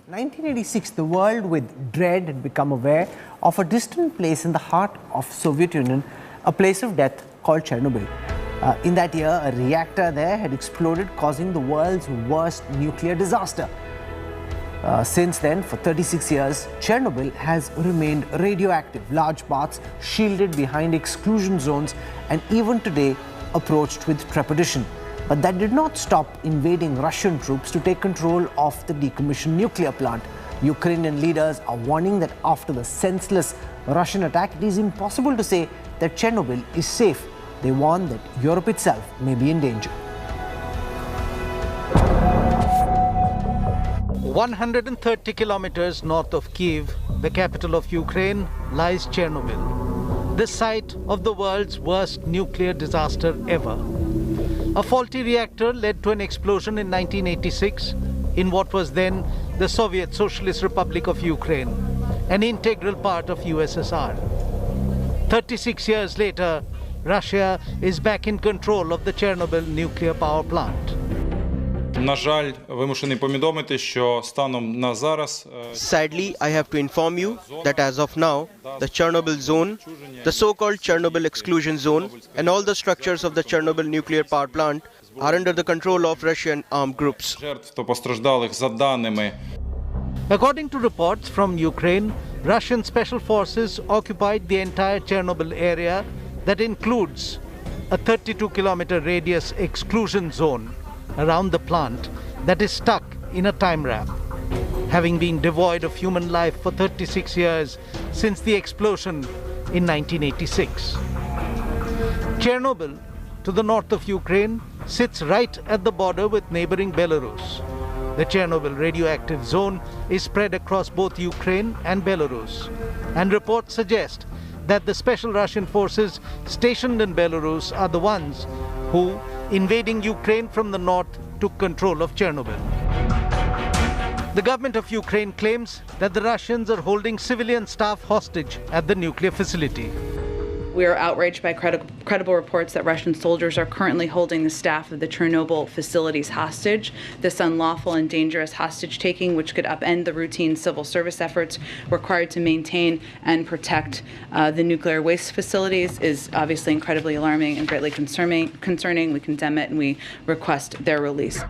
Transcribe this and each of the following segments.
1986, the world with dread had become aware of a distant place in the heart of Soviet Union, a place of death called Chernobyl. In that year, a reactor there had exploded, causing the world's worst nuclear disaster. Since then, for 36 years, Chernobyl has remained radioactive, large parts shielded behind exclusion zones, and even today approached with trepidation. But that did not stop invading Russian troops to take control of the decommissioned nuclear plant. Ukrainian leaders are warning that after the senseless Russian attack, it is impossible to say that Chernobyl is safe. They warn that Europe itself may be in danger. 130 kilometers north of Kyiv, the capital of Ukraine, lies Chernobyl, the site of the world's worst nuclear disaster ever. A faulty reactor led to an explosion in 1986 in what was then the Soviet Socialist Republic of Ukraine, an integral part of USSR. 36 years later, Russia is back in control of the Chernobyl nuclear power plant. Sadly, I have to inform you that as of now, the Chernobyl zone, the so-called Chernobyl exclusion zone, and all the structures of the Chernobyl nuclear power plant are under the control of Russian armed groups. According to reports from Ukraine, Russian special forces occupied the entire Chernobyl area that includes a 32-kilometer radius exclusion zone around the plant that is stuck in a time wrap, having been devoid of human life for 36 years since the explosion in 1986. Chernobyl, to the north of Ukraine, sits right at the border with neighboring Belarus. The Chernobyl radioactive zone is spread across both Ukraine and Belarus, and reports suggest that the special Russian forces stationed in Belarus are the ones who, invading Ukraine from the north, took control of Chernobyl. The government of Ukraine claims that the Russians are holding civilian staff hostage at the nuclear facility. We are outraged by credible reports that Russian soldiers are currently holding the staff of the Chernobyl facilities hostage. This unlawful and dangerous hostage-taking, which could upend the routine civil service efforts required to maintain and protect the nuclear waste facilities, is obviously incredibly alarming and greatly concerning. We condemn it and we request their release.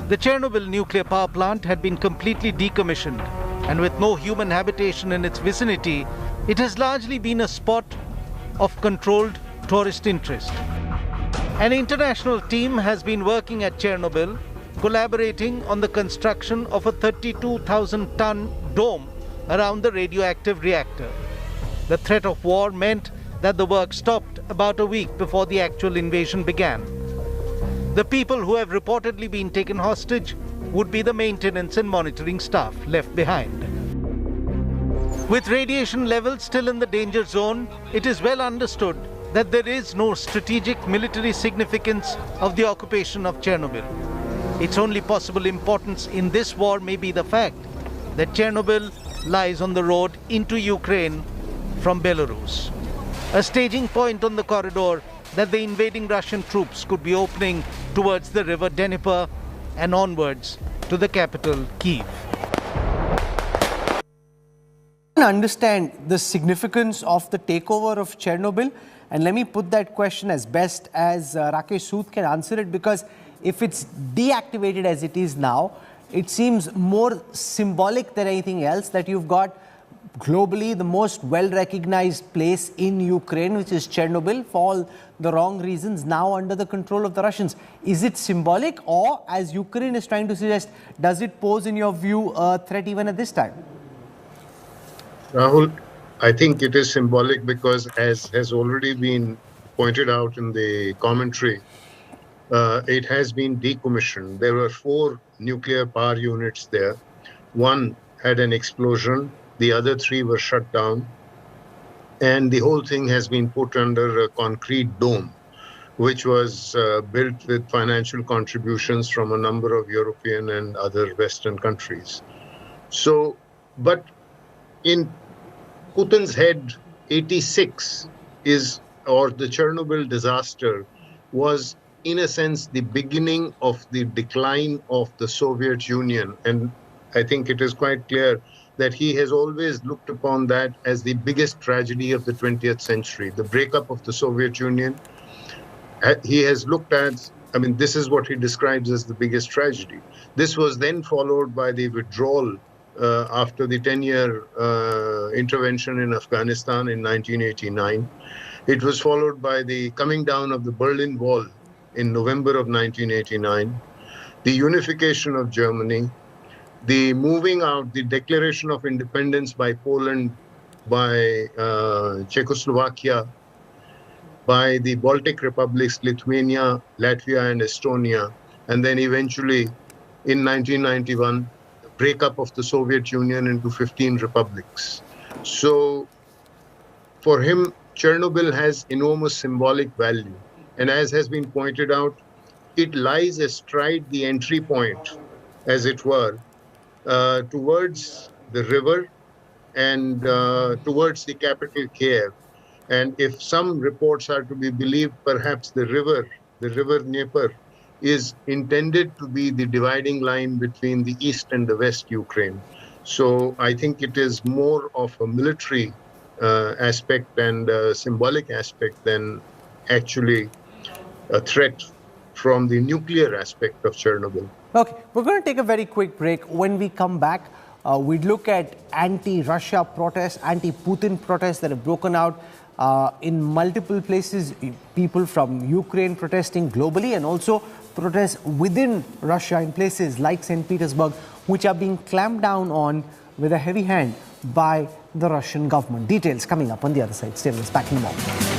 The Chernobyl nuclear power plant had been completely decommissioned, and with no human habitation in its vicinity, it has largely been a spot of controlled tourist interest. An international team has been working at Chernobyl, collaborating on the construction of a 32,000-ton dome around the radioactive reactor. The threat of war meant that the work stopped about a week before the actual invasion began. The people who have reportedly been taken hostage would be the maintenance and monitoring staff left behind. With radiation levels still in the danger zone, it is well understood that there is no strategic military significance of the occupation of Chernobyl. Its only possible importance in this war may be the fact that Chernobyl lies on the road into Ukraine from Belarus, a staging point on the corridor that the invading Russian troops could be opening towards the river Dnieper and onwards to the capital, Kyiv. Understand the significance of the takeover of Chernobyl, and let me put that question as best as Rakesh Sood can answer it, because if it's deactivated as it is now, it seems more symbolic than anything else that you've got globally the most well-recognized place in Ukraine, which is Chernobyl, for all the wrong reasons, now under the control of the Russians. Is it symbolic, or, as Ukraine is trying to suggest, does it pose, in your view, a threat even at this time? Rahul, I think it is symbolic because, as has already been pointed out in the commentary, it has been decommissioned. There were 4 nuclear power units there. One had an explosion, the other 3 were shut down, and the whole thing has been put under a concrete dome, which was built with financial contributions from a number of European and other Western countries. So, but in Putin's head, 86 is, or the Chernobyl disaster was, in a sense, the beginning of the decline of the Soviet Union. And I think it is quite clear that he has always looked upon that as the biggest tragedy of the 20th century, the breakup of the Soviet Union. He has looked at, I mean, this is what he describes as the biggest tragedy. This was then followed by the withdrawal after the 10-year intervention in Afghanistan in 1989. It was followed by the coming down of the Berlin Wall in November of 1989, the unification of Germany, the moving out, the declaration of independence by Poland, by Czechoslovakia, by the Baltic republics, Lithuania, Latvia, and Estonia, and then eventually in 1991, the breakup of the Soviet Union into 15 republics. So for him, Chernobyl has enormous symbolic value. And as has been pointed out, it lies astride the entry point, as it were, towards the river and towards the capital Kiev. And if some reports are to be believed, perhaps the river Dnieper, is intended to be the dividing line between the east and the west Ukraine. So I think it is more of a military aspect and a symbolic aspect than actually a threat from the nuclear aspect of Chernobyl. Okay, we're going to take a very quick break. When we come back, we'd look at anti-Russia protests, anti-Putin protests that have broken out in multiple places, people from Ukraine protesting globally, and also protests within Russia in places like St. Petersburg, which are being clamped down on with a heavy hand by the Russian government. Details coming up on the other side. Stay with us, back in a moment.